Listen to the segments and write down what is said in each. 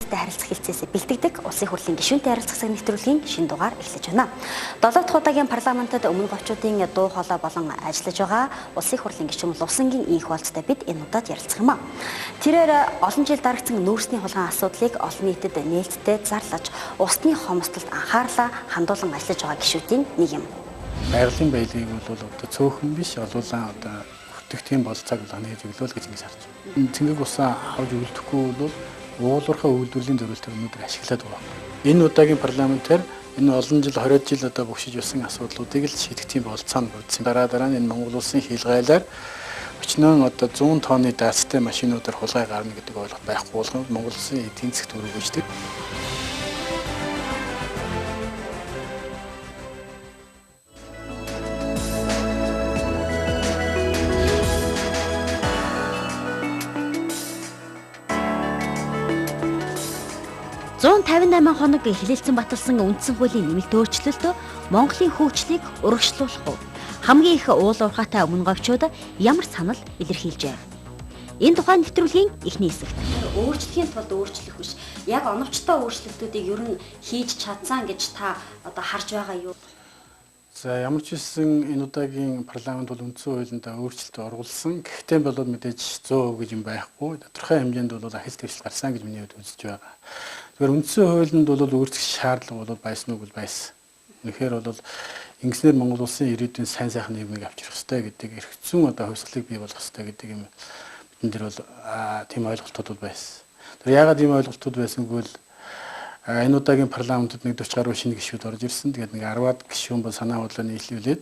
нийтдээ харилцах хэлцээс бэлтгэдэг улсын хурлын гишүүнтэй ярилцах цаг нэвтрүүлгийн шинэ дугаар эхлэж байна. 7 дахь удаагийн парламентод өмнө говьчуудын дуу хоолой болон ажиллаж байгаа улсын хурлын гишүүн Л.Энхболдтой бид энэ удаад ярилцах юм а. Тэрээр олон жил дарагдсан нүүрсний хулгайн асуудлыг олон нийтэд нээлттэй зарлаж, усны хомсдолд анхаарлаа хандуулан ажиллаж байгаа гишүүдийн нэг юм. Байгалийн баялагийг бол одоо цөөхөн биш олуулан одоо хүртэгдэх болцоог болгоно гэж өглөөл гэж ингэж харж байна. Цэнгэг усаа авч үлдэхгүй бол уулуурхаа үйлдвэрлэлийн зорилтоор өнөөдөр ашиглаад байгаа. Энэ удаагийн парламентээр энэ олон жил 20 жил одоо бүгшиж явсан асуудлуудыг л шийдэх болцоо нь бүрдсэн. Дараа нь энэ Монгол улсын хилгайлаар өчнөн одоо 100 тонны даацтай машинуудаар хулгай гарна гэдэг ойлголт байхгүй болгон Монгол улсын эдийн засгт өргөждөг. Хоног хилэлцэн баталсан үндсэн хуулийн нэмэлт өөрчлөлтөө Монголын хөгжлийг урагшлуулах уу? Хамгийн их уул уурхайтай өмнө говьчууд ямар санал илэрхийлжээ? Энэ тухайн нэвтрүүлгийн эхний хэсэгт өөрчлөхийн тулд өөрчлөх биш. Яг оновчтой өөрчлөлтүүдийг ер нь хийж чадсан гэж та одоо харж байгаа юу? За ямар ч үсэн энэ удаагийн парламент бол үндсэн хуулинд өөрчлөлт оруулсан. Гэхдээ болоод мэдээж 100% гэж юм байхгүй. Тодорхой хэмжээнд бол ахис твшил гарсан гэж миний хувьд үзэж байгаа. Тэгэхээр үндсэн хуулинд бол өөрчлөх шаардлага бол байсан уу байсан. Үнэхээр бол ингэснээр Монгол улсын ирээдүйн сайн сайхан нийгмийг авчрах хэрэгтэй гэдэг эрх зүйн одоо хувьсгалыг бий болгох хэрэгтэй гэдэг юм бидэн дээр бол тийм ойлголтууд байсан. Тэр яагаад ийм ойлголтууд байсангүй л энэ удаагийн парламентод нэг 40 гаруй шинэ гишүүд орж ирсэн. Тэгээд нэг 10-аад гишүүн бол санаа бодлоо нийлүүлээд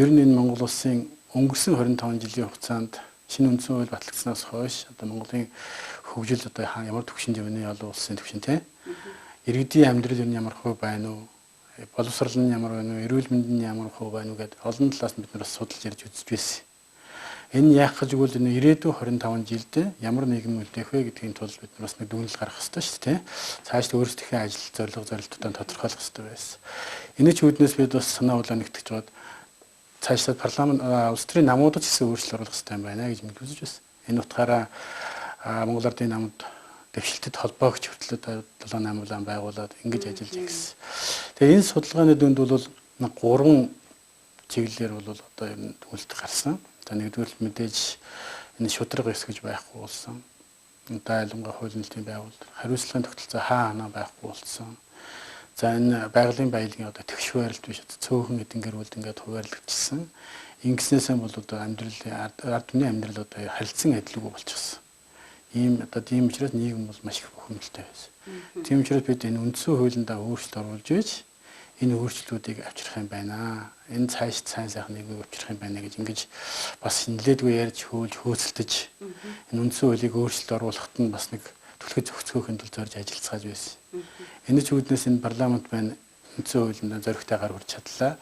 ер нь энэ Монгол улсын өнгөрсөн 25 жилийн хугацаанд шинэ үндсэн хууль батлагдсанаас хойш одоо Монголын хөгжил одоо ямар төвшөнд явна олон улсын төвшин тий. Иргэдийн амьдрал юу ямар хувь байна уу? Боловсрол нь ямар байна уу? Эрүүл мэнд нь ямар хувь байна уу гэдэг олон талаас нь бид нар бас судалж ярьж үзэж байсан. Энэ яах гэж үгэл энэ ирээдүйн 25 жилд ямар нийгэм үлдээх вэ гэдгийн тулд бид бас нэг дүгнэлт гаргах хэрэгтэй шүү дээ. Цааш өөрсдийнхээ ажил зорилтуудаа тодорхойлох хэрэгтэй байсан. Энэ ч үүднээс бид бас санаа болоо нэгтгэж жоод цаашдаа парламент улс төрийн намуудад ч гэсэн өөрчлөлт оруулах хэрэгтэй байна гэж мэд үзэж байсан. Энэ утгаараа Монгол Ардын намд дэвшилтэд холбоогч хүртэл 7-8 улаан байгуулад ингэж ажиллаж ирсэн. Тэгээ энэ судалгааны дүнд бол 3 чиглэлээр бол одоо ер нь дүгнэлт гарсан. За нэгдүгээр мэдээж энэ шудраг ёс гэж байхгүй болсон. Одоо айлангаа хуулийн нэлтийн байгууллага хариуцлагын тогтолцоо хаана байхгүй болсон. За энэ байгалийн баялагын одоо тэгш байралт биш цөөхөн эдэн гэрүүлд ингээд хуваарлагдчихсан. Ингэснээсээ бол одоо амьдралын ард түмний амьдрал одоо харилцан адилгүй болчихсон. Ийм одоо тийм учраас нийгэм бол маш их бухимдалтай байсан. Тийм учраас бид энэ үндсэн хуулинд өөрчлөлт оруулж ийж энэ өөрчлөлтүүдийг авчрах юм байна. Энэ цааш сайн сайхан нийгмийг авчрах юм байна гэж ингэж бас нэлээдгүй ярьж хөөцөлдөж энэ үндсэн хуулийг өөрчлөлт оруулахад нь бас нэг түлхэж зохицохын тулд зорж ажиллацгааж байсан. Энэ ч үүднээс энэ парламент байна үндсэн хуулинд зоригтой гар хүрч чадлаа.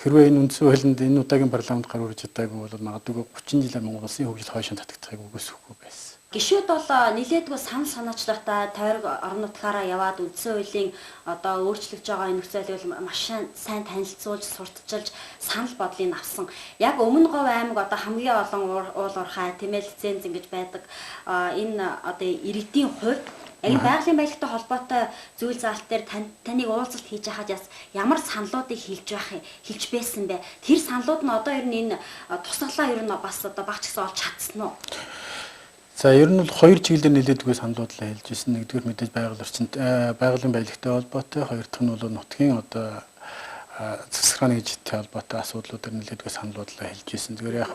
Хэрвээ энэ үндсэн хуулинд энэ удаагийн парламент гар хүрч чадаагүй бол магадгүй 30 жилээр Монгол улсын хөгжил хойшин татагдахыг үгүйсэхгүй байсан. Гишүүд бол нэлээдгүй санал санаачлалтай тойрог орон нутгаараа яваад үндсэн хуулийн одоо өөрчлөгдөж байгаа нөхцөлийг маш сайн танилцуулж, сурталчилж, санал бодлыг авсан. Яг өмнө говь аймаг одоо хамгийн олон уул уурхай, тэмээл лиценз ингэж байдаг. Энэ одоо иргэдийн хувьд яг байгалийн баялагтай холбоотой зүйл заалт дээр таныг уулзалт хийж байхад ямар саналуудыг хэлж байсан бэ? Тэр саналууд нь одоо ер нь энэ тусгалаа ер нь бас одоо багч гэсэн олж чадсан уу? За ер нь бол 2 чиглэлээр нэлээдгүй саналуудлаа хэлж ирсэн. Нэгдүгээр мэдээж байгаль орчинд байгалийн баялагтай холбоотой, хоёр дахь нь бол нутгийн одоо засгийн гижтэй холбоотой асуудлуудаар нэлээдгүй саналуудлаа хэлж ирсэн. Тэгэхээр яг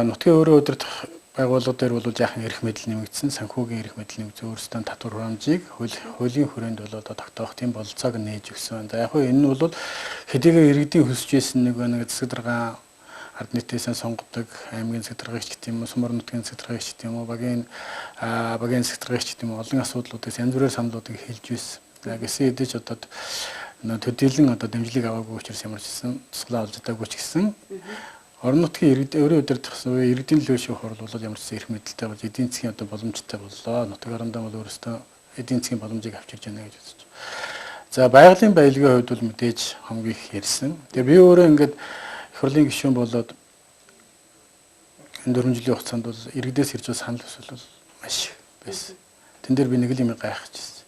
нутгийн өөрөө удирдах байгууллага дээр бол жаахан эрх мэдэл нэмэгдсэн, санхүүгийн эрх мэдэл нэмэгдсэн, өөрсдөө татвар хурамжийг хуулийн хүрээнд бол одоо тогтоох тийм бололцоог нээж өгсөн. За яг энэ нь бол хэдийгээр иргэдийн хүсэж байсан нэг засаг дарга ард нийтээсээ сонгодог аймгийн засаг даргагч гэх юм уу, сумар нутгийн засаг даргагч гэх юм уу, багийн засаг даргагч гэх юм уу, олон асуудлуудаас янз бүрийн саналуудыг хэлж байсан. За гэсэн хэдий ч одоо төдийлөн одоо дэмжлэг аваагүй учраас ямар ч гэсэн тусгалаа олж чадаагүй ч гэсэн орон нутгийн өөрөө удирдах иргэдийн төлөө шүүх хурал бол ямар ч эрх мэдэлтэй болж эдийн засгийн одоо боломжтой боллоо. Нутаг орондоо бол өөрөөсөө эдийн засгийн боломжийг авчирж байна гэж үзэж. За байгалийн баялагын хувьд бол мэдээж хамгийн их ярьсан. Тэгээ би өөрөө ингээд их хурлын гишүүн болоод энэ 4 жилийн хугацаанд бол иргэдээс ирж санал төсөл бол маш их байсан. Тэн дээр би нэг л юм гайхажсэн.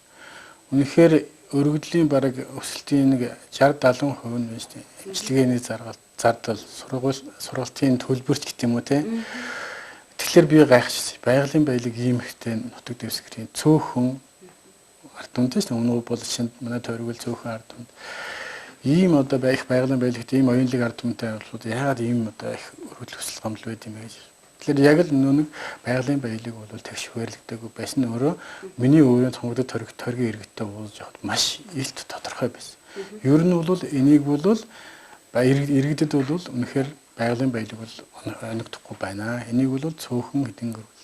Үнэхээр өргөдлийн бараг өсөлтийн нэг 60-70% нь биш тийм. Эмчилгээний зардал, сургалтын төлбөрч гэх юм уу те. Тэгэхээр би гайхажсэн. Байгалийн баялаг ийм ихтэй нутаг дэвсгэрийн цөөхөн ард түмтэй шүү дээ. Өмнө бол шинэ манай тойргол цөөхөн ард түмд. Ийм одоо их байгалийн баялагт ийм оюунлаг ард түмтэй болоод яагаад ийм одоо их өргөдөл өсөлт гомдол байд юм бэ гэж. Тэгэхээр яг л нэг байгалийн баялаг бол тэгш хуваарлагддаг байсан нь өөрөө миний өөрөө цонгодод торгийн иргэдтэй уулзж явахад маш илт тодорхой байсан. Ер нь бол энийг бол иргэдэд бол үнэхээр байгалийн баялаг бол оногдохгүй байна. Энийг бол цөөхөн хэдэн гөрвөл.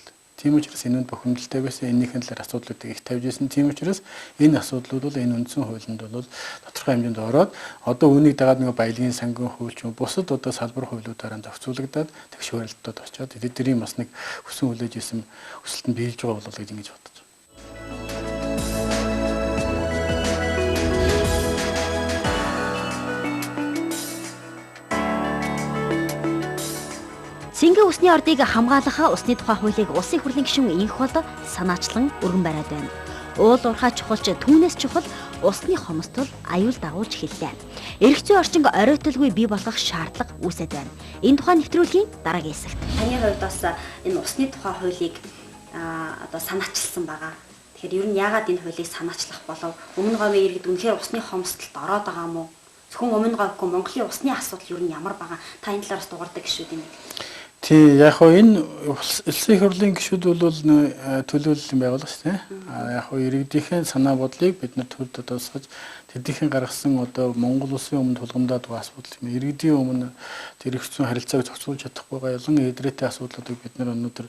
Тийм учраас энэ нь бохимдолтой байсан. Энийхэн талаар асуудлуудыг их тавьж ирсэн. Тийм учраас энэ асуудлууд бол энэ үндсэн хуулинд бол тодорхой хэмжээнд ороод одоо үүнийг дагаад нэг баялагын сангийн хууль ч юм бусад одоо салбар хуулиудаараа зохицуулагдаад тэгш хуваарлалтад очиод эдгээрийн бас нэг хүсэн хүлээж исэн өсөлтөнд биелж байгаа болов уу гэж ингэж бодож байна. Цэнгийн усны ордыг хамгаалах усны тухай хуулийг улсын хурлын гишүүн УИХ-д санаачлан өргөн бариад байна. Уул уурхай чухалч түүнээс чухал усны хомсдол аюул дагуулж эхэллээ. Эрх зүйн орчинг оройтолгүй бий болгох шаардлага үүсэт байна. Энэ тухай нэвтрүүлгийн дараагийн хэсэгт. Таны хувьд бас энэ усны тухай хуулийг одоо санаачилсан байгаа. Тэгэхээр ер нь яагаад энэ хуулийг санаачлах болов? Өмнө говийн иргэд үнэхээр усны хомсдолд ороод байгаа юм уу? Зөвхөн өмнө говьгүй Монголын усны асуудал ер нь ямар байгаа? Та энэ талаараас дугаардаг гишүүд юм. Тий, яг хоо энэ улсын хурлын гишүүд бол төлөөлөл юм байгуулах шүү дээ. Яг хоо иргэдийн санаа бодлыг бид нар төвд тусгаж тэднийхэн гаргасан одоо Монгол улсын өмнө тулгамдаад байгаа асуудал юм. Иргэдийн өмнө тэр эрх зүйн харилцааг зохицуулж чадахгүй байгаа ялан эдрээтэй асуудлуудыг бид нар өнөөдөр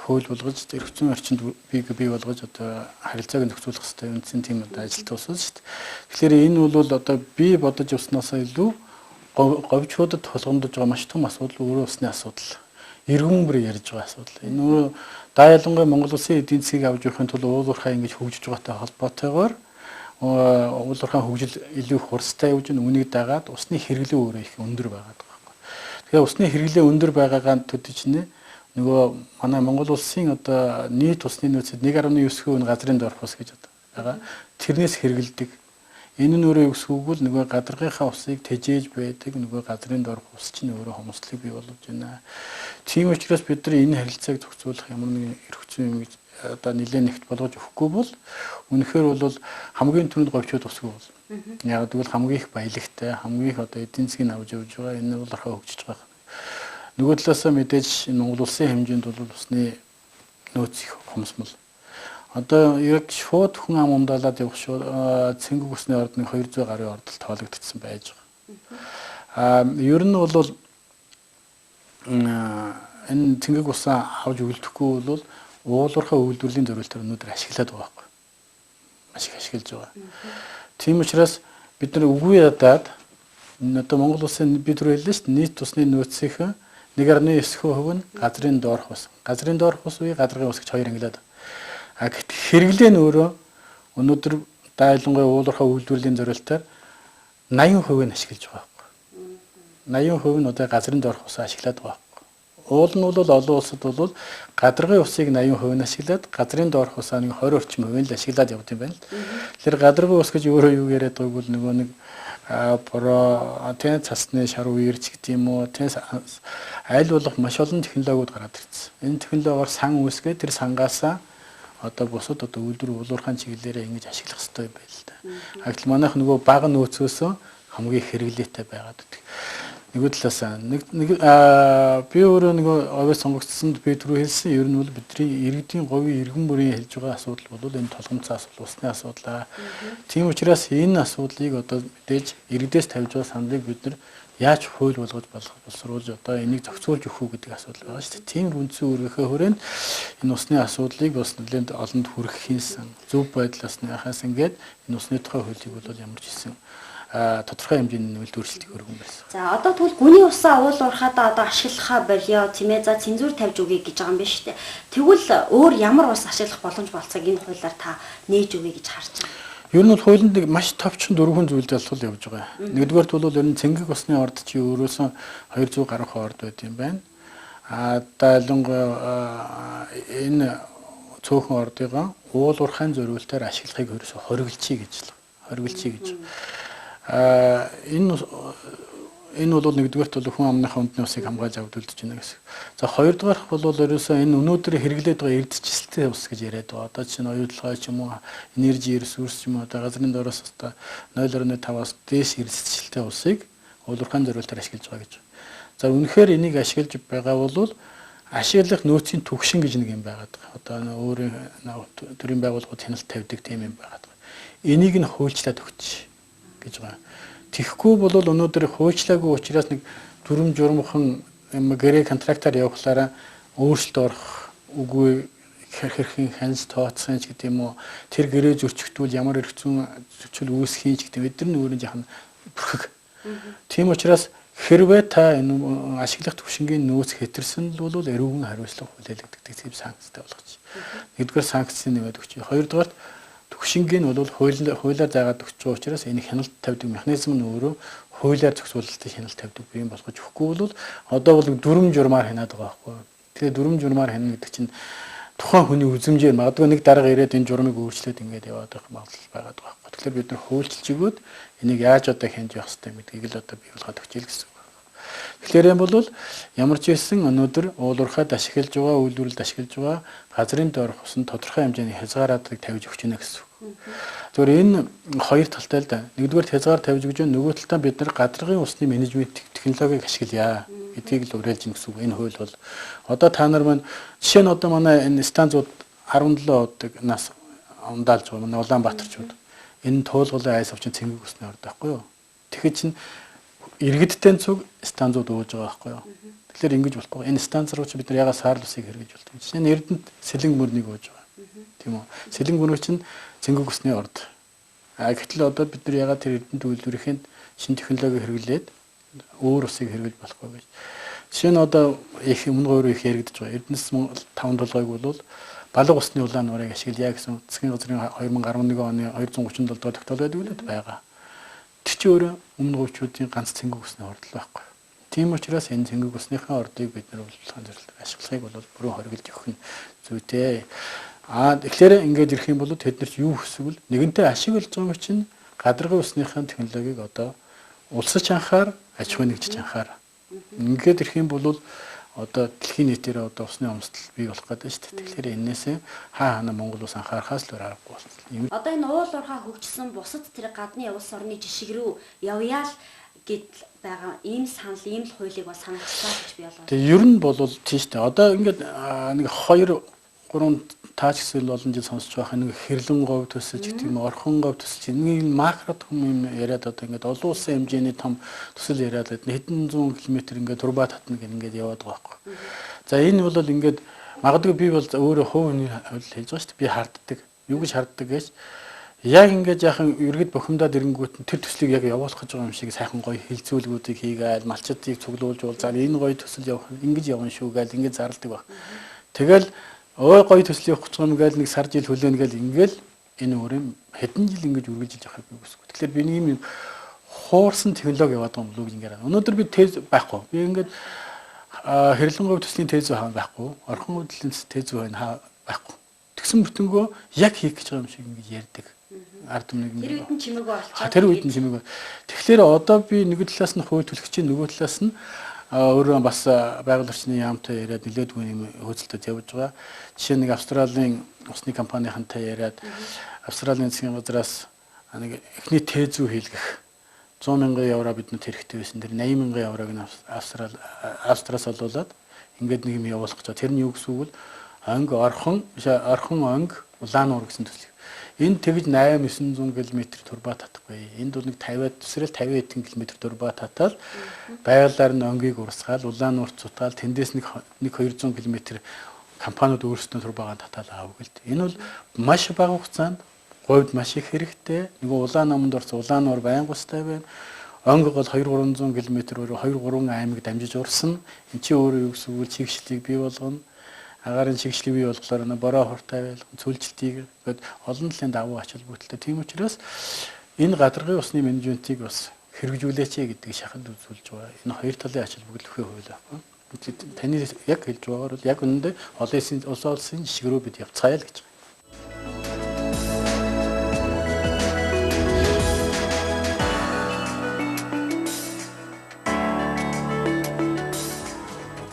хууль болгож эрх зүйн орчинд бий болгож одоо харилцааг зохицуулах хэрэгтэй үндсэн тийм одоо ажил туусна шүү дээ. Тэгэхээр энэ бол одоо би бодож явснаасаа илүү говьчуудад тулгамдж байгаа маш том асуудал өөрөө усны асуудал. Иргэн бүр ярьж байгаа асуудал. Энэ өөрөө дайлангуй Монгол улсын эдийн засгийг авч явахын тулд уул уурхай ингэж хөгжиж байгаатай холбоотойгоор уул уурхай хөгжил илүү их хурцтай явж байгаа үнийг дагаад усны хэрэглээ өөрөө их өндөр байгаа байхгүй. Тэгэхээр усны хэрэглээ өндөр байгаагаа төдий чинь нөгөө манай Монгол улсын одоо нийт усны нөөцөд 1.9% газрын дорх ус гэж байгаа. Тэрнээс хэрэгэлдэг. Энэ нь өөрөө өсгүүгөл нөгөө гадаргынхаа усыг тэжээж байдаг нөгөө газрын дорх ус чинь өөрөө хомсдлыг бий болгож байна. Тийм учраас бид нар энэ харилцааг зохицуулах ямар нэгэн эрх зүйн юм гэж одоо нэлээд нэгт болгож өгөхгүй бол үнэхээр бол хамгийн түрүүнд говьчууд усгүй бол. Яг тэгвэл хамгийн их баялагтай, хамгийн их одоо эдийн засгийг авч явж байгаа энэ бол архаа хөгжиж байгаа. Нөгөө талаасаа мэдээж Монгол улсын хэмжээнд бол усны нөөц их хомсмол. Одоо яг шууд хүн ам умдаалаад явах цэнгэг усны орд нэг 200 гаруй ордол тоологдсон байж байгаа. Ер нь бол энэ цэнгэг усаа авч үлдэхгүй бол уулуурхай үйлдвэрлэлийн зорилтоор өнөөдөр ашиглаад байгаа байхгүй. Маш их ашиглаж байгаа. Тийм учраас бид нар үгүй ядаад одоо Монгол улсын би түрүү хэллээ шүү дээ нийт усны нөөцийн 1.9% нь газрын доорх ус. Газрын доорх ус үе гадаргын ус гэж хоёр ангилаад. Хэрэглээ нь өөрөө өнөөдөр дайлангуй уулуурхай үйлдвэрлэлийн зорилтоор 80% нь ашиглаж байгаа байхгүй. 80% нь одоо газрын доорх усаа ашиглаад байгаа байхгүй. Уул нь бол олон улсад бол гадаргын усыг 80% нь ашиглаад газрын доорх усаа нэг 20 орчим хувийн л ашиглаад явд юм байна л. Тэгэхээр гадаргын ус гэж өөрөө юу яриад байгааг бол нөгөө нэг тэн цасны шар үерч гэдэг юм уу тэн аль болох маш олон технологиуд гараад ирсэн. Энэ технологиор сан үүсгээд тэр сангаасаа одоо бусад одоо үйлдвэр уулуурхайн чиглэлээрээ ингэж ашиглах хэрэгтэй юм байна л да. Хагтал манайх нөгөө бага нөөцөөсөө хамгийн хэрэглээтэй байгаад байдаг. Нөгөө талаас би өөрөө нөгөө овоос сонгогдсонд би түрүү хэлсэн ер нь бол бидний иргэдийн говийн иргэн бүрийн хэлж байгаа асуудал бол энэ толгомцоо асуудал, усны асуудал. Тийм учраас энэ асуудлыг одоо мэдээж иргэдээс тавьж байгаа саналыг бид нар яаж хууль болгож боловсруулж одоо энийг зохицуулж өгөх үү гэдэг асуудал байгаа шүү дээ. Тийм үндсэн үүргийнхээ хүрээнд энэ усны асуудлыг бас нэлээд олонд хүргэх хийсэн зөв байдлаас нь яхаас ингээд энэ усны тухай хуулийг бол ямар ч хэлсэн тодорхой хэмжээний нөлөөлөлтийг өргөн байсан. За одоо тэгвэл гүний усаа уул уурхаадаа одоо ашиглахаа болио тийм ээ за цензур тавьж өгье гэж байгаа юм байна шүү дээ. Тэгвэл өөр ямар ус ашиглах боломж болцоог энэ хуулиар та нээж өгье гэж харж байгаа. Ер нь хуулинд маш товчхон дөрвөн зүйл залхуул явж байгаа. Нэгдүгээрт бол ер нь цэнгэг усны орд чи өөрөөсөө 200 гаруй орд байт юм байна. Дайлангуй энэ цөөхөн ордыгоо уулуурхайн зориултаар ашиглахыг ерөөсө хориглочих гэж л. Хориглочих гэж. Энэ бол нэгдүгээрт бол хүн амныхаа үндэсний усыг хамгаалж авдулж байна гэсэн. За хоёрдугаарх бол ерөөсөө энэ өнөөдөр хэрэглээд байгаа эрдэсчилтэй ус гэж яриад байгаа. Одоо чинь оюутлогоо ч юм уу, энержи ресурс ч юм уу, одоо газрын дороос одоо 0.5-аас дээш эрдэсчилтэй усыг уулуурхайн зориултаар ашиглаж байгаа гэж. За үнэхээр энийг ашиглаж байгаа бол ашиглах нөөцийн түвшин гэж нэг юм байгаад байгаа. Одоо өөрийн төрийн байгууллагууд хяналт тавьдаг тийм юм байгаад байгаа. Энийг нь хуульчлаад өгч гэж байгаа. Тэгэхгүй бол өнөөдөр хуульчлаагүй учраас нэг дүрм журмхан гэрээ контрактаар явахлаараа өөрчлөлт орох үгүй хэрхэн хянж тооцсон ч гэдэг юм уу, тэр гэрээ зөрчигдвэл ямар эрх зүйн зөрчил үүсхий ч гэдэг бид нар өөрөө яхан бүрхэг. Тийм учраас хэрвээ та энэ ашиглах түвшингийн нөөц хэтэрсэн бол эрүүгийн хариуцлага хүлээлгдэг тийм санкцтай болгож. Нэгдүгээр санкцын нэмээд өгч. Хоёрдугаар түвшингийн бол хуулиар заагаад өгч байгаа учраас энэ хяналт тавьдаг механизм нь өөрөө хуулиар зохицуулалтыг хяналт тавьдаг юм болгож өгөхгүй бол одоо бол дүрм журмаар хянаад байгаа байхгүй. Тэгэхээр дүрм журмаар хянана гэдэг чинь тухайн хүний үзмжээр магадгүй нэг дарга ирээд энэ журмыг өөрчлөөд ингээд яваад байх магадлал байгаад байгаа байхгүй. Тэгэхээр бид нар хуульчилж өгөөд энийг яаж одоо хянж явах хэрэгтэй гэдгийг л одоо бий болгоод өгч ийл гэсэн. Тэгэхээр юм бол ямар ч байсан өнөөдөр уулуурхайд ашиглаж байгаа, үйлдвэрлэлд ашиглаж байгаа газрын доорх усны тодорхой хэмжээний хязгаараадыг тавьж өгч гэнэ гэсэн. Зөвхөн энэ хоёр талтай л да. Нэгдүгээр хязгаар тавьж өгч, нөгөө талдаа бид нар гадаргын усны менежмент технологиг ашиглая гэдгийг л уриалж гэнэ гэсэн үг. Энэ хууль бол одоо та нар маань жишээ нь одоо манай энэ станцууд 17 удаг нас ундаалж байгаа манай Улаанбаатарчууд. Энэ туулгалын айс авчин цэнгэг усны орд байхгүй юу? Тэгэхээр чинь иргэдтэй цуг станцууд ууж байгаа байхгүй юу? Тэгэхээр ингэж болохгүй. Энэ станц руу чи бид нар ягаад саарл усыг хэрэгж болдог. Жишээ нь Эрдэнэт сэлэнг мөрнийг ууж байгаа. Тийм үү? Сэлэнг мөр чинь цэнгэг усны орд. Гэтэл одоо бид нар ягаад тэр Эрдэнэт үйлдвэрийнхэнд шинэ технологи хэрэглээд өөр усыг хэрэглэж болохгүй гэж. Жишээ нь одоо их өмнө өөрөө их яригдж байгаа. Эрдэнэс 5 толгойг бол балга усны улаан нуурыг ашиглая гэсэн засгийн газрын 2011 оны 237 дугаар тогтоол байдаг л байгаа. Тэр чинь өөрөө өмнө говьчуудын ганц цэнгэг усны орд л байхгүй. Тийм учраас энэ цэнгэг усныхаа ордыг бид нар уулзах зорилгоор ашиглахыг бол бүрэн хориглож өгөх нь зүйтэй. Тэгэхээр ингэж ирэх юм бол тэд нар ч юу хүсвэл нэгэнтээ ашиглаж байгаа чинь гадаргын усныхаа технологиг одоо улсч анхаар, аж ахуйн нэгжиж анхаар. Ингээд ирэх юм бол одоо дэлхийн нийтээр одоо усны өмсдөл бий болох гэдэг шүү дээ. Тэгэхээр энээсээ хаана Монгол ус анхаарахаас л аргагүй болсон. Одоо энэ уулуурхаа хөгжсөн бусад тэр гадны улс орны жишг рүү явъя л гэд байгаа ийм санал, ийм л хуулийг бол санагчлаа гэж би ойлгоо. Тэгээ ер нь бол тийм шүү дээ. Одоо ингээд нэг 2-3 таач гэсэн олон жил сонсож байгаа нэг хэрлэн говь төсөж гэх юм орхон говь төсөж нэг макрод юм яриад одоо ингээд олон улсын хэмжээний том төсөл яриад хэдэн зуун километр ингээд турба татна гэх ингээд яваад байгаа байхгүй. За энэ бол ингээд магадгүй би бол өөрөө хувийн хувьд хэлж байгаа шүү дээ. Би харддаг. Юу гэж харддаг гэж яг ингээд яахан иргэд бухимдаад ирэнгүүт тэр төслийг яг явуулах гэж байгаа юм шиг сайхан гоё хилцүүлгүүдийг хийгээл малчдыг цуглуулж уулзаад энэ гоё төсөл явах ингэж явна шүү гээл ингээд зарладаг баг. Тэгэл ой гоё төсөл явах гэж байгаа юм гээл нэг сар жил хүлээн гээл ингээл энэ өөрөм хэдэн жил ингэж үргэлжилж явахыг би хүсэв. Тэгэхээр би нэг юм хуурсан технологи яваад байгаа юм лүг ингээд. Өнөөдөр би тез байхгүй. Би ингээд хэрлэн говь төслийн тез хаан байхгүй. Орхон говьдлын тез байна байхгүй. Тэгсэн мөртөнгөө яг хийх гэж байгаа юм шиг ингэж ярьдаг. Ард түмнийг тэр үед нь чимээгөө олцоо. Тэр үед нь чимээгөө. Тэгэхээр одоо би нэг талаас нь хууль төлөгчийн нөгөө талаас нь өөрөө бас байгаль орчны яамтай яриад нэлээдгүй юм хөөцөлтөд явж байгаа. Жишээ нэг Австралийн усны компанийнхантай яриад Австралийн засгийн газраас нэг эхний тезүү хийлгэх 100 мянган евро бидэнд хэрэгтэй байсан. Тэр 80 мянган еврог нь Австраас олуулаад ингээд нэг юм явуулах гэж. Тэр нь юу гэсэн үг вэ? Орхон онг улаан нуур гэсэн төсөл. Энд тэгж 8-900 км турба татахгүй. Энд бол нэг 50-аад төсрөл 50 км турба татаад байгалаар нь өнгийг урсгаал, улаан нуурт цутгаал, тэндээс нэг 200 км компаниуд өөрсдөө турбагаа татаал аавг л. Энэ бол маш бага хугацаанд говьд маш их хэрэгтэй. Нөгөө улаан наманд орсон улаан нуур байнгустай байна. Онг бол 200-300 км-ээр 2-3 аймаг дамжиж урсна. Энд чи өөрөө юу гэсэн үг чигшлийг бий болгоно. Агарын чигшлийг бий болохоор бороо хортой байлган цүлжилтийг гээд олон талын давуу ач холбогдолтой. Тийм учраас энэ гадаргын усны менежментийг бас хэрэгжүүлээч гэдэг шахалт үзүүлж байгаа. Энэ хоёр талын ач холбогдол өхөө хууль байна. Таны яг хэлж байгаагаар бол яг үнэндээ олон улсын жишг рүү бид явцгаая л гэж.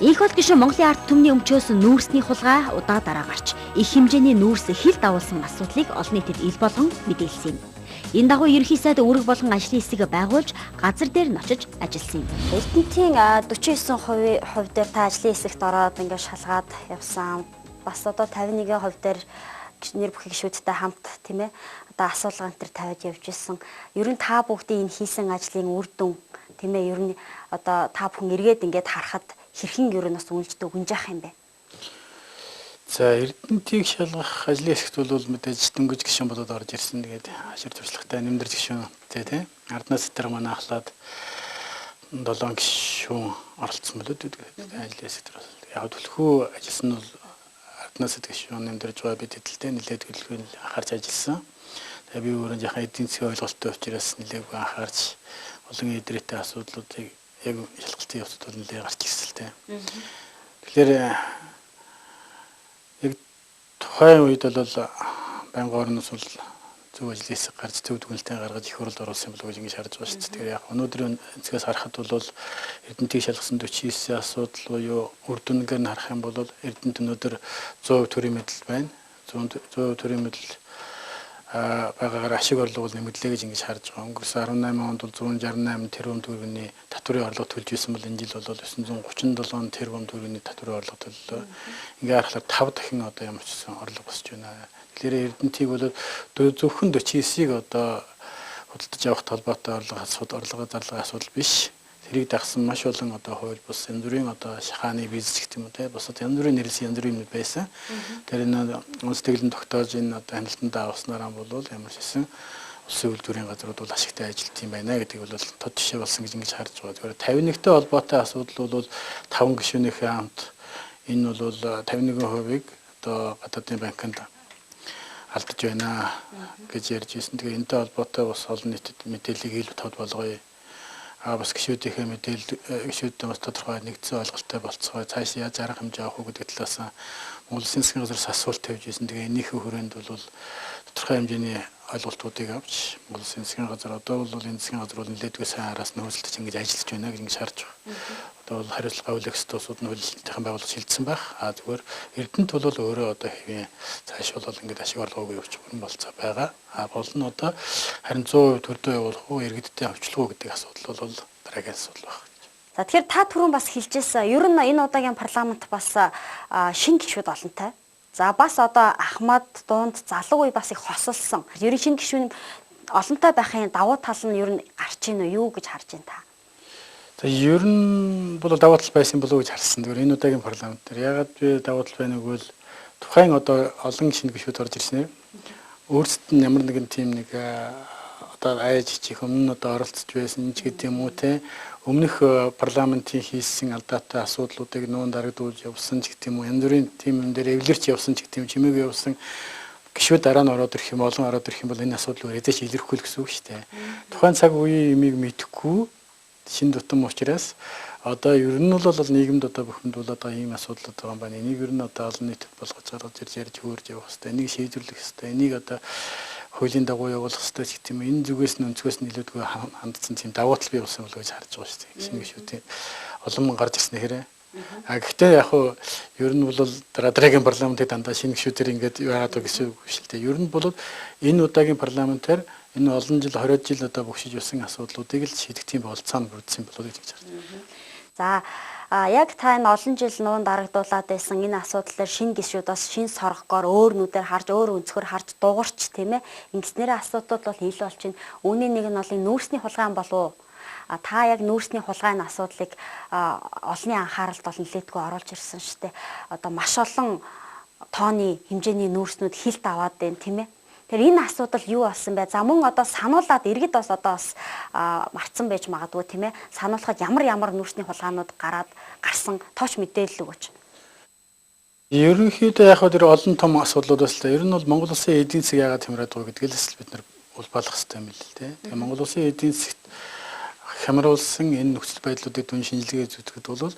Их бол гишүүн Монголын ард түмний өмчөөс нүүрсний хулгай удаа дараа гарч их хэмжээний нүүрс хил дагуулсан асуудлыг олон нийтэд ил болгон мэдээлсэн юм. Энэ дагуу ерөнхий сайд үүрэг болон ажлын хэсэг байгуулж газар дээр нь очиж ажилласан юм. Эрдэнэтийн 49% дээр та ажлын хэсэгт ороод ингээд шалгаад явсан. Бас одоо 51% дээр нэр бүхий гишүүдтэй хамт тийм ээ одоо асуулга энэ төр тавиад явж исэн. Ер нь та бүгдийн энэ хийсэн ажлын үр дүн тийм ээ ер нь одоо та бүхэн эргээд ингээд харахад хэрхэн ер нь бас үнэлжтэй өгнжих юм бэ? За Эрдэнэтийг шалгах ажлын хэсэгт бол мэдээж дөнгөж гишүүн болоод орж ирсэн. Тэгээд ашир туршлагатай нэмдэрч гишүүнтэй тийм арднаас тэр манай ахлаад 7 гишүүн оролцсон болоод ажлын хэсэгт яг төлхөө ажилласан нь бол арднаас гишүүн нэмдэрж байгаа бид хэдэлтэй нэлээд төлхөө анхаарч ажилласан. Тэгээд би өөрөө яхан эдийн засгийн ойлголттой учраас нэлээд анхаарч олон эдрээтэй асуудлуудыг яг шалгалтын явцад бол нэлээд гарч ирсэн л тийм. Тэгэхээр яг тухайн үед бол байнгын орноос бол зөв ажлын хэсэг гарч зөв дүгнэлтээ гаргаж их хурд оруулсан болов уу гэж ингэж харж байгаа шүү дээ. Тэгэхээр яг өнөөдрийн өнцгөөс харахад бол Эрдэнэтийг шалгасан 49 асуудал буюу үр дүнгээр нь харах юм бол Эрдэнэт өнөөдөр 100% төрийн мэдэл байна. 100% төрийн мэдэл байгаагаар ашиг орлого нэмэгдлээ гэж ингэж харж байгаа. Өнгөрсөн 18 онд бол 168 тэрбум төгрөгийн татврын орлого төлж байсан бол энэ жил бол 937 тэрбум төгрөгийн татврын орлого төллөө. Ингээ харахаар 5 дахин одоо ямар ч гэсэн орлого босч байна. Тэгэхээр Эрдэнэтийг бол зөвхөн 49-ийг одоо худалдаж авах толботой орлого зарлагын асуудал биш. Тэрийг дагсан маш олон одоо хууль бус янз бүрийн одоо шахааны бизнес гэх юм уу те босод янз бүрийн нэрлсэн янз бүрийн юмуд байсан. Тэр энэ улс төрлөнд тогтоож энэ одоо хяналтанд авснараа бол ямар ч хэсэн улсын үйлдвэрийн газрууд бол ашигтай ажилт юм байна гэдгийг бол тод жишээ болсон гэж ингэж харж байгаа. Тэгэхээр 51-тэй холбоотой асуудал бол 5 гишүүнийхээ хамт энэ бол 51%-ийг одоо гадаадын банкнд алдаж байна гэж ярьж ирсэн. Тэгээ энэтэй холбоотой бас олон нийтэд мэдээллийг ил тод болгоё. Бас гишүүдийнхээ мэдээлэл гишүүдтэй бас тодорхой нэгдсэн ойлголттой болцгоо цааш яаж арга хэмжээ авах уу гэдэг талаас Монгол Улсын засгийн газраас асуулт тавьж ирсэн. Тэгээ энийхээ хүрээнд бол тодорхой хэмжээний ойлголтуудыг авч Монгол Улсын засгийн газар одоо бол энэ засгийн газар бол нэлээдгүй сайн араас нь хөөцөлдөж ингэж ажиллаж байна гэж ингэж харж байгаа. Одоо бол хариуцлага авах төсүүд нь хөлтийн байгууллага шилжсэн байх. Зүгээр Эрдэнэт бол өөрөө одоо хэвээ цааш бол ингэж ашиг орлогыг явууч болцоо байгаа. Гол нь одоо харин 100% төрдөө явуулах уу иргэдтэй авчлах уу гэдэг асуудал бол дараагийн асуудал байна. За тэгэхээр та түрүүн бас хэлжсэн. Ер нь энэ удаагийн парламент бас шинэ гишүүд олонтой. За бас одоо Ахмад дунд залуу үе бас их хосолсон. Ер нь шинэ гишүүн олонтой байхын давуу тал нь ер нь гарч ийн үү юу гэж харж байна та? За ер нь бол давуу тал байсан болов уу гэж харсан. Тэгэхээр энэ удаагийн парламент дээр ягаад би давуу тал байна вэ гэвэл тухайн одоо олон шинэ гишүүд орж ирсэн. Өөрсдөд нь ямар нэгэн тийм нэг одоо айж чих өмнө одоо оролцож байсан ч гэдэг юм уу те өмнөх парламентийн хийсэн алдаатай асуудлуудыг нүүн дарагдуулж явсан ч гэдэг юм уу янз бүрийн тийм юм дээр эвлэрч явсан ч гэдэг юм чимээгүй явсан гишүүд дараа нь ороод ирэх юм олон ороод ирэх юм бол энэ асуудал үргэлж илэрхгүй л гэсэн үг шүү дээ. Тухайн цаг үеийн юмыг мэдэхгүй шин дутам учраас одоо ер нь бол нийгэмд одоо бухимдуулаад байгаа ийм асуудлууд байгаа юм байна. Энийг ер нь одоо олон нийтэд болгож гаргаж ирж ярьж хөөрж явах хэрэгтэй. Энийг шийдвэрлэх хэрэгтэй. Энийг одоо хуулийн дагуу явуулах хэрэгтэй гэх юм. Энэ зүгээс нь өнцгөөс нь илүүдгүй хандсан тийм давуу тал бий болсон болов уу гэж харж байгаа шүү дээ. Шинэ гишүүдийн олон гарч ирсэн хэрэг. Гэхдээ яг хуу ер нь бол дараагийн парламентыг дандаа шинэ гишүүдээр ингээд яагаад гэсэн үг биш л дээ. Ер нь бол энэ удаагийн парламентаар энэ олон жил 20 жил одоо бүгшиж явсан асуудлуудыг л шийдэх тийм болцоо нь бүрдсэн болов уу гэж харж байна. За яг та энэ олон жил нуун дарагдуулаад байсан энэ асуудлаар шинэ гишүүд бас шинэ соргогоор өөр нүдээр харж өөр өнцгөр харж дуурч тийм ээ ингэснээрээ асуудууд бол ил болж байна. Үүний нэг нь бол энэ нүүрсний хулгай болов уу? Та яг нүүрсний хулгайн асуудлыг олонний анхааралд бол нэлээдгүй оруулж ирсэн шүү дээ. Одоо маш олон тооны хэмжээний нүүрснүүд хилд аваад байна тийм ээ. Тэр энэ асуудал юу болсон бэ? За мөн одоо сануулад иргэд бас одоо бас марцсан байж магадгүй тийм ээ. Сануулхад ямар нүүрсний хулгаанууд гарсан тооч мэдээлэл өгөөч. Ерөнхийдөө яг тэр олон том асуудлуудаас л ер нь бол Монгол Улсын эдийн засаг яагаад хямраад байгаа гэдгээс л бид нар улбаалах хэрэгтэй юм л дээ. Тэгээ Монгол Улсын эдийн засагт хямруулсан энэ нөхцөл байдлуудыг дүн шинжилгээ зүтгэхэд бол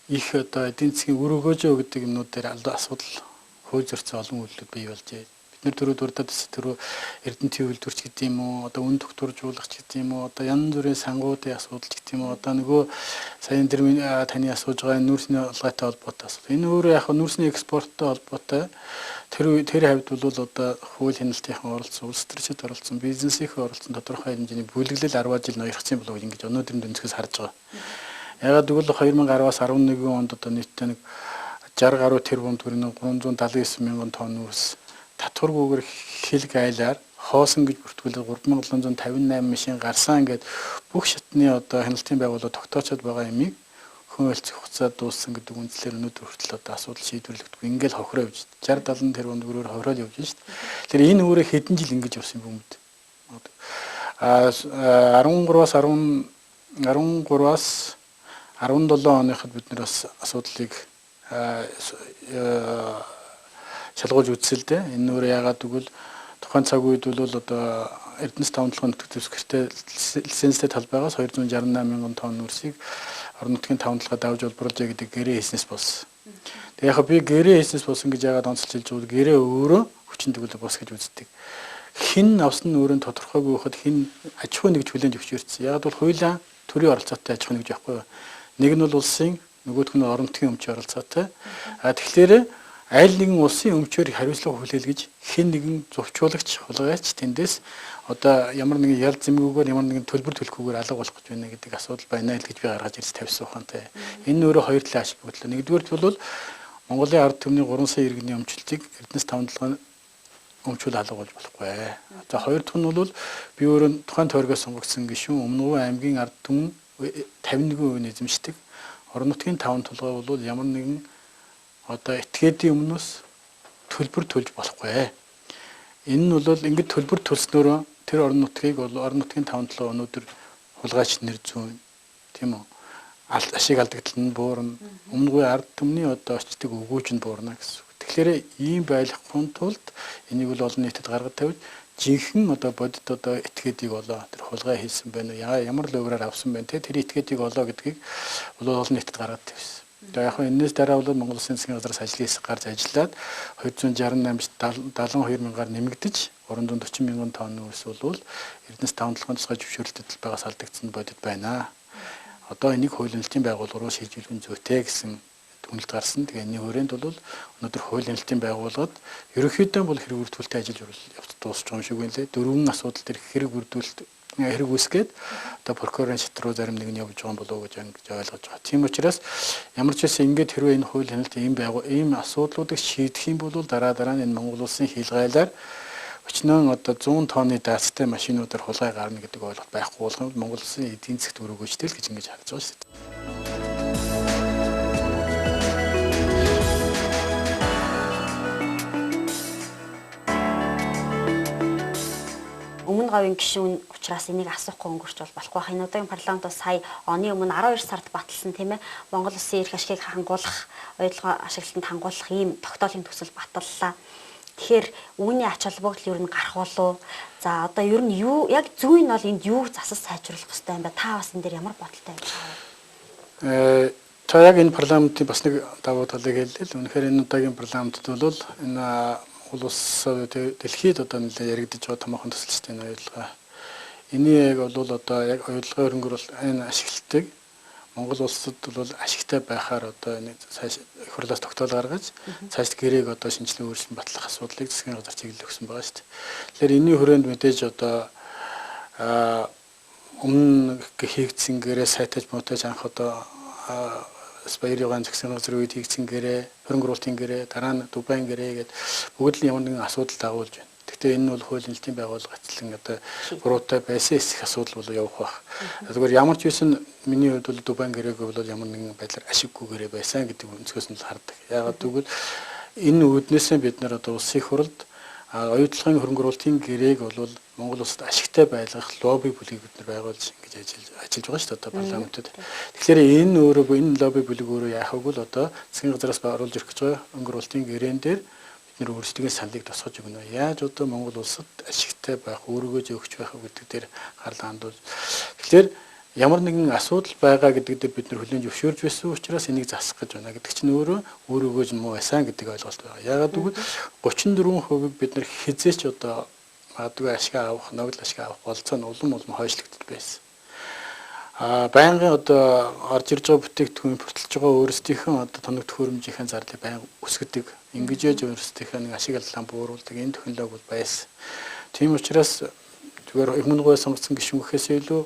их одоо эдийн засгийн үр өгөөжөө гэдэг юмнууд дээр асуудал хууль зөрчсөн олон үйлдэл бий болжээ. Бид нэр түрүү дурдаад түрүү эрдэнэтийн үйлдвэрч гэдэг юм уу, одоо үн тогтворжуулагч гэдэг юм уу, одоо янз бүрийн сангуудын асуудал гэдэг юм уу, одоо нөгөө саяын тэр таны асууж байгаа нүүрсний олгойтой холбоотой асуудал. Энэ өөрөө яг нүүрсний экспорттой холбоотой. Тэр хавьд бол одоо хууль хяналтынхан оролцсон, улс төрчид оролцсон, бизнесийнхээ оролцсон тодорхой хэмжээний бүлэглэл 10 жил ноёрхсон болов ингэж өнөөдрийн дүнцгээс харж байгаа. Ягаад гэвэл 2010-аас 11 онд одоо нийтдээ нэг 60 гаруй тэрбум төгрөгийн 379 мянган тонн нүүрс татваргүйгээр хил гайлаар хоосон гэж бүртгүүлээд 3758 машин гарсан гэдэг бүх шатны одоо хяналтын байгууллага тогтоочод байгаа юмыг хүн хэлцэх хугацаа дууссан гэдэг үндслээр өнөөдөр хүртэл одоо асуудал шийдвэрлэгдэхгүй ингээл хохироо явж 60 70 тэрбум төгрөгөөр хохироод явж шít. Тэгэхээр энэ өөрөө хэдэн жил ингэж явсан юм бэ? 13-аас 17 оныход бид нэр бас асуудлыг шалгуулж үзсэн л дээ. Энэ нөр яагаад гэвэл тухайн цаг үед бол одоо Эрдэнэс тавталгын нутаг дэвсгэртэй лицензтэй талбайгаас 268 мянган тонн нүүрсийг орон нутгийн тавталгаа давж олборлжээ гэдэг гэрээ хийснээс болсон. Тэгээ яг би гэрээ хийснээс болсон гэж яагаад онцолж хэлж байгаа вэ? Гэрээ өөрөө хүчин төгөлөө бос гэж үздэг. Хин авсан нь өөрөө тодорхойгүй байхад хин аж ахуй нэгж хүлээн зөвшөөрсөн. Яагаад бол хуулиа төрийн оролцоотой аж ахуй нэгж байхгүй. Нэг нь бол улсын, нөгөөх нь орон нутгийн өмчийн оролцоотой. Тэгэхээр аль нэгэн улсын өмчөөр хариуцлага хүлээлгэж хэн нэгэн зурчуулагч хулгайч тэндээс одоо ямар нэгэн ял зэмгүүгээр ямар нэгэн төлбөр төлөхгүйгээр алга болох гэж байна гэдэг асуудал байна л гэж би гаргаж ирж тавьсан ухаантай. Энэ өөрөө хоёр талын ашиг бүтлээ. Нэгдүгээрт бол Монголын ард түмний 3 сая иргэний өмчлөлтийг Эрдэнэс тавталгын өмчүүл алга болж болохгүй. За хоёр дахь нь бол би өөрөө тухайн тойргоос сонгогдсон гишүүн Өмнөгүй аймгийн ард түмэн 51% эзэмшдэг. Орон нутгийн таван толгой бол ямар нэгэн одоо этгээдийн өмнөөс төлбөр төлж болохгүй. Энэ нь бол ингэж төлбөр төлснөөрөө тэр орон нутгийг бол орон нутгийн таван толгой өнөөдөр хулгайч нэр зүүн тийм үү? Ашиг алдагдал нь буурна. Өмнөгүй ард түмний одоо очдөг өгөөж нь буурна гэсэн. Тэгэхээр ийм байлгахын тулд энийг бол олон нийтэд гаргаж тавьж жинхэнэ одоо бодит одоо этгээдийг олоо тэр хулгай хийсэн байна уу ямар л өөрөөр авсан байна те тэр этгээдийг олоо гэдгийг бол олон нийтэд гаргаад тавьсан. Тэгээ яг энэс дараа бол Монгол Улсын засгийн газраас ажлын хэсэг гарч ажиллаад 268-72 мянгаар нэмэгдэж 340 мянган тонн нүүрс бол Эрдэнэс тавталгын тусгай зөвшөөрлөлтөд талбайгаас алдагдсан бодит байна. Одоо энийг хууль хяналтын байгууллага руу шийдвэрлэх нь зүйтэй гэсэн түнэлт гарсан. Тэгээ энэ хүрээнд бол өнөөдөр хууль хяналтын байгууллагад ерөнхийдөө бол хэрэг бүртгүүлэлттэй ажиллаж явж дуусч байгаа юм шиг байна лээ. Дөрвөн асуудал төр хэрэг бүртгүүлэлт хэрэг үүсгээд одоо прокурорын шат руу зарим нэг нь явж байгаа болов уу гэж ойлгож байгаа. Тийм учраас ямар ч байсан ингээд хэрвээ энэ хууль хяналт ийм асуудлуудыг шийдэх юм бол дараа нь энэ Монгол улсын хилгайлаар өчнөн одоо 100 тонны даацтай машинуудаар хулгай гарна гэдэг ойлголт байхгүй болох юм Монгол улсын эдийн засгт өрөөгөөжтэй л гэж ингэж харж байгаа шүү дээ. Өмнө говийн гишүүн учраас энийг асуухгүй өнгөрч бол болохгүй байх. Энэ удаагийн парламентод сая оны өмнө 12 сард баталсан тийм ээ. Монгол улсын эрх ашигыг хангуулах, оюутлогын ашиглалтанд хангуулах ийм тогтоолын төсөл баталлаа. Тэгэхээр үүний ач холбогдол юу н гарах болов? За одоо ер нь юу яг зүй нь бол энд юу засаж сайжруулах хэрэгтэй юм бэ? Та бас энэ дээр ямар бодолтой байна? Та яг энэ парламентын бас нэг давуу талыг хэллээ л. Үнэхээр энэ удаагийн парламентд бол энэ улс дэлхийд одоо нэлээд яригдж байгаа томоохон төсөлчтэй энэ оюутлага. Энийг бол одоо яг оюутлагын хөрөнгөөр бол энэ ашиглалтыг Монгол улсад бол ашигтай байхаар одоо энэ цааш их хурлаас тогтоол гаргаж цааш гэрээг одоо шинжилгээ өөрчлөлт батлах асуудлыг засгийн газар чиглэл өгсөн байгаа шүү дээ. Тэгэхээр энэний хүрээнд мэдээж одоо өмнө хийгдсэн гэрээ сайтаж мотож анх одоо Баярын засгийн газрын үед хийгдсэн гэрээ, хөрөнгө оруулалтын гэрээ, дараа нь Дубайн гэрээ гэдэг бүгд л ямар нэгэн асуудал дагуулж байна. Гэхдээ энэ бол хууль хяналтын байгууллага эцлэн одоо буруутай байсан эсэх асуудал бол явах байх. Тэгвэл ямар ч байсан миний хувьд бол Дубайн гэрээг бол ямар нэгэн байдлаар ашиггүй гэрээ байсан гэдэг өнцгөөс нь л хардаг. Яагаад гэвэл энэ үүднээсээ бид нар одоо улсын хурлд оюутлогын хөрөнгө оруулалтын гэрээг бол Монгол улсад ашигтай байлгах лобби бүлгийг бид нар байгуулж ингэж ажиллаж байгаа шүү дээ одоо парламентод. Тэгэхээр энэ өөрөө энэ лобби бүлэг өөрөө яах вэ гэвэл одоо засгийн газраас оруулж ирэх гэж байгаа хөрөнгө оруулалтын гэрээн дээр бид нар өөрсдийн саналыг тосгож өгнө. Яаж одоо Монгол улсад ашигтай байх, өөрийгөө зөөгч байх гэдэг дээр гарлаа хандуул. Тэгэхээр ямар нэгэн асуудал байгаа гэдэгт бид нар хүлээн зөвшөөрж байсан учраас энийг засах гэж байна гэдэг чинь өөрөөгөө ч муу байсан гэдэг ойлголт байгаа. Яагаад гэвэл 34% бид нар хизээч одоо магадгүй ашиг авах, ногдол ашиг авах болцоо нь улам хойшлогдож байсан. Байнгын одоо орж ирж байгаа бүтээгдэхүүн импортлж байгаа өөрсдийнхөө одоо тоног төхөөрөмжийн зардалыг байнга өсгөдөг. Ингэж яж өөрсдийнхөө нэг ашиг аллаан бууруулдаг энэ технологи бол байсан. Тийм учраас зүгээр өмнөгөө сонгоцсон гишүүн гэхээс илүү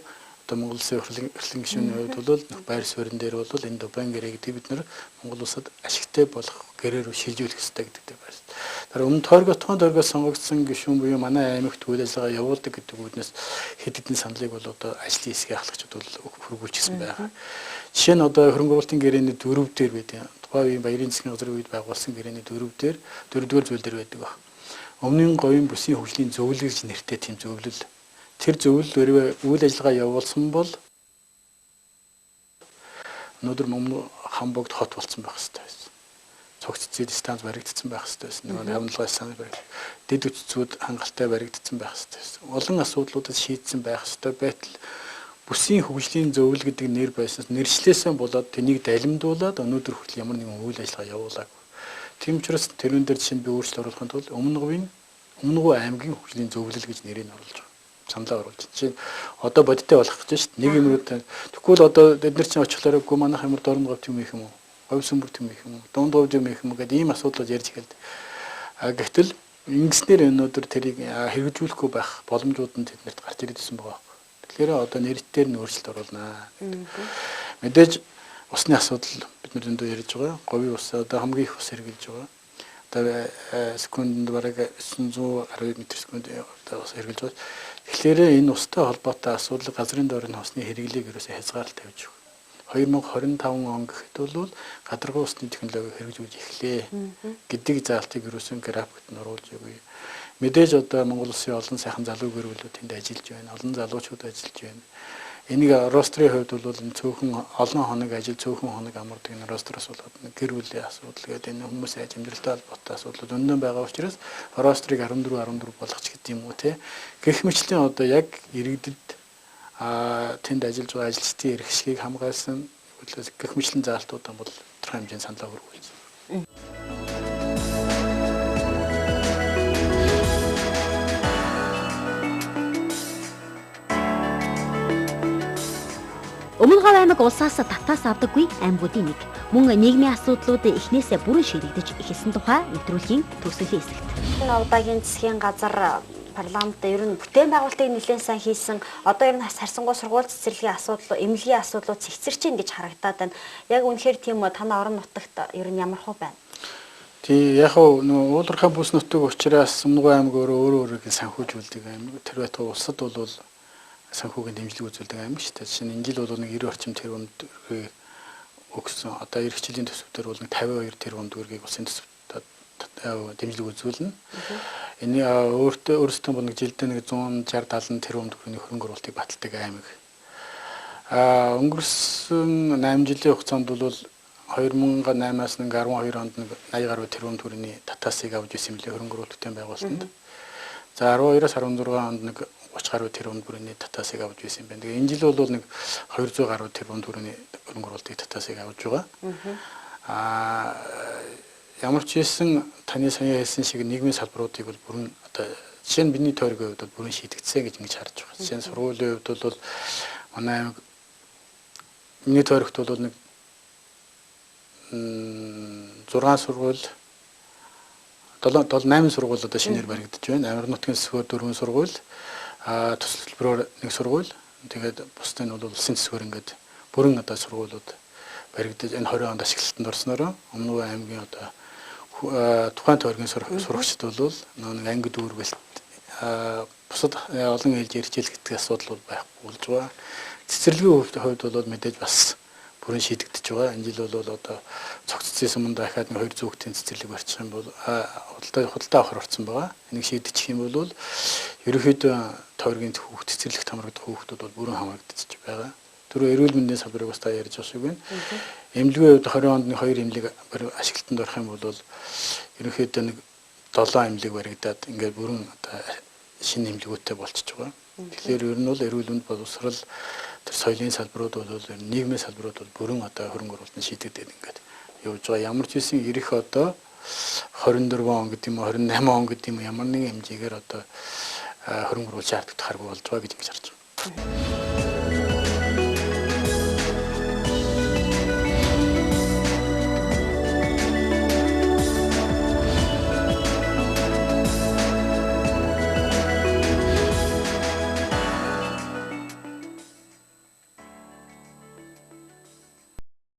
одоо Монгол Улсын эрхлэн гишүүний хувьд бол байр суурин дээр бол энэ Дубайн гэрээ гэдэг бид нар Монгол улсад ашигтай болох гэрээ рүү шилжүүлэх хэрэгтэй гэдэг байна. Тэр өмнө тойргоос сонгогдсон гишүүн буюу манай аймагт үйл ажиллагаа явуулдаг гэдэг үгнээс хэд хэдэн саналыг бол одоо ажлын хэсгийн ахлагчид бол хөргүүлчихсэн байгаа. Жишээ нь одоо хөрөнгө оруулалтын гэрээний 4 дээр байдаг. Тухайн үеийн баярын засгийн газрын үед байгуулсан гэрээний 4-р зүйл дээр байдаг баг. Өмнгийн говийн бүсийн хөгжлийн зөвлөл гэж нэртэй тийм зөвлөл. Тэр зөвлөл үйл ажиллагаа явуулсан бол өнөөдөр Хамбогд хот болсон байх хэрэгтэй байсан. Цогц зээл станц баригдсан байх хэрэгтэй байсан. Нөгөө хамтлагын станц баригдсан. Дэд үтцүүд хангалттай баригдсан байх хэрэгтэй байсан. Олон асуудлуудад шийдсэн байх хэрэгтэй байтал бүсийн хөгжлийн зөвлөл гэдэг нэр байснаас нэршлээсээ болоод тэнийг далимдуулаад өнөөдөр хүртэл ямар нэгэн үйл ажиллагаа явуулаагүй. Тийм учраас тэрүүн дээр чинь би өөрчлөлт оруулахын тулд өмнөгөө аймгийн хөгжлийн зөвлөл гэж нэрийг оруулж байгаа. Саналаа оруулж. Жишээ нь одоо бодиттой болох гэж шүү дээ. Нэг юмрууд тэгвэл одоо бид нар чинь очихлаараа үгүй манайх ямар дорн говт юм их юм уу? Говь сүмбэр юм их юм уу? Дунд говь юм их юм уу гэдэг ийм асуудлууд ярьж эхэлдэг. Гэвтэл ингэснээр өнөөдөр тэрийг хэрэгжүүлэхгүй байх боломжууд нь тэднэрт гарч ирсэн байгаа. Тэгэхээр одоо нэртээр нь өөрчлөлт оруулнаа. Мэдээж усны асуудал бид нар дэндүү ярьж байгаа. Говийн ус одоо хамгийн их ус хэрэгжилж байгаа. Одоо секундэд бараг 910 м/сек одоо ус хэрэгжилж байгаа. Тэгэхээр энэ устай холбоотой асуудал газрын дорны усны хэрэглийг ерөөсөө хязгаарлалт тавьж байна. 2025 он гэхэд бол гадаргын усны технологиг хэрэгжүүлж эхлэе гэдэг заалтыг ерөөсөн графикт нь оруулж өгье. Мэдээж одоо Монгол Улсын олон сайхан залуу гэрүүлүүд тэнд ажиллаж байна. Олон залуучууд ажиллаж байна. Энийг рострын хувьд бол энэ цөөхөн олон хоног ажил цөөхөн хоног амардаг энэ ростроос болоод гэр бүлийн асуудал гэдэг энэ хүмүүсийн амжилттай холбоотой асуудлууд өндөр байгаа учраас рострыг 14 болгоч гэдэг юм уу те. Гэх мэтлэн одоо яг иргэдэд тэнд ажиллаж байгаа ажилчдын эрх шгийг хамгаалсан гэх мэтлэн заалтууд бол тодорхой хэмжээнд саналаа өргүүлж байна. Өмнө Говь аймаг улсаас татаас авдаггүй аймагуудын нэг. Мөн нийгмийн асуудлууд эхнээсээ бүрэн шийдэгдэж эхэлсэн тухай нэвтрүүлгийн төгсгөлийн хэсэгт. Энэ удаагийн засгийн газар парламент ер нь бүтээн байгуулалтыг нэлээд сайн хийсэн. Одоо ер нь харьцангуй сургууль цэцэрлэгийн асуудал, эмнэлгийн асуудлууд цэгцэрч ийн гэж харагдаад байна. Яг үнэхээр тийм үү? Танай орон нутагт ер нь ямар хөө байна? Тий, яг нөгөө уулархаа бүс нутаг учраас Өмнөгүй аймаг өөрөө санхүүжүүлдэг аймаг. Тэр байтугай улсад бол санхүүгийн дэмжлэг үзүүлдэг аймаг шүү дээ. Жишээ нь энэ жил бол 90 орчим тэрбум төгрөгийг өгсөн. Одоо эх жилийн төсөвтөр бол 52 тэрбум төгрөгийг улсын төсөвт дэмжлэг үзүүлнэ. Энэ өөртөө бол жилдээ 160-70 тэрбум төгрөгийн хөрөнгө оруулалтыг баталдаг аймаг. Өнгөрсөн 8 жилийн хугацаанд бол 2008-аас 12 онд 80 гаруй тэрбум төгрөгийн татаасыг авч ирсэн мөлий хөрөнгө оруулалтын байгуулалтанд. За 12-аас 16 онд 30 гаруй тэрбум төгрөгийн татаасыг авч ирсэн байна. Тэгээ энэ жил бол 200 гаруй тэрбум төгрөгийн хөрөнгө оруулалтыг татаасыг авч байгаа. Ямар ч хэлсэн таны сая хэлсэн шиг нийгмийн салбаруудыг бол бүрэн одоо жишээ нь бидний тойргийн хувьд бол бүрэн шийдэгдсэн гэж ингэж харж байгаа. Жишээ нь сургуулийн хувьд бол манай аймаг миний тойрогт бол 6 сургууль 8 сургууль одоо шинээр баригдаж байна. Амар нутгийн засгаар 4 сургууль, төсөл төлбөрөөр 1 сургууль. Тэгээд бусдын нь бол улсын засгаар ингээд бүрэн одоо сургуулиуд баригдаж энэ 20 онд ашиглалтанд орсноор Өмнөгүй аймгийн одоо тухайн тойргийн сурагчид бол нэг анги дүүргэлт бусад олон ээлж ирчээл гэдэг асуудал бол байхгүй болж байгаа. Цэцэрлэгийн хувьд бол мэдээж бас бүрэн шийдэгдэж байгаа. Энэ жил бол одоо цогццсэн өмнө дахиад 200 хүүхдийн цэцэрлэг барьчих юм бол худалдаа авахар орсон байгаа. Энийг шийдчих юм бол ерөнхийдөө тойргийн хүүхд цэцэрлэгт хамрагдах хүүхдүүд бол бүрэн хамрагдчих байгаа. Түрүү эрүүл мэндийн салбарыг бас та ярьж байгаа шиг байна. Эмнэлгийн хувьд 20 онд 2 эмнэлэг ашиглалтанд орох юм бол ерөнхийдөө 7 эмнэлэг баригдаад ингээд бүрэн одоо шинэ нэмлэгүүтэй болчихж байгаа. Тэгэхээр ер нь бол эрүүл мэнд боловсрал тэр соёлын салбарууд бол ер нь нийгмийн салбарууд бол бүрэн одоо хөрөнгө оруулалтанд шийдэгдээд ингээд явж байгаа. Ямар ч үсэн ирэх одоо 24 он гэдэг юм уу 28 он гэдэг юм ямар нэгэн хэмжээгээр одоо хөрөнгө оруулалт шаардлагатай харгүй болж байгаа гэж харж байна.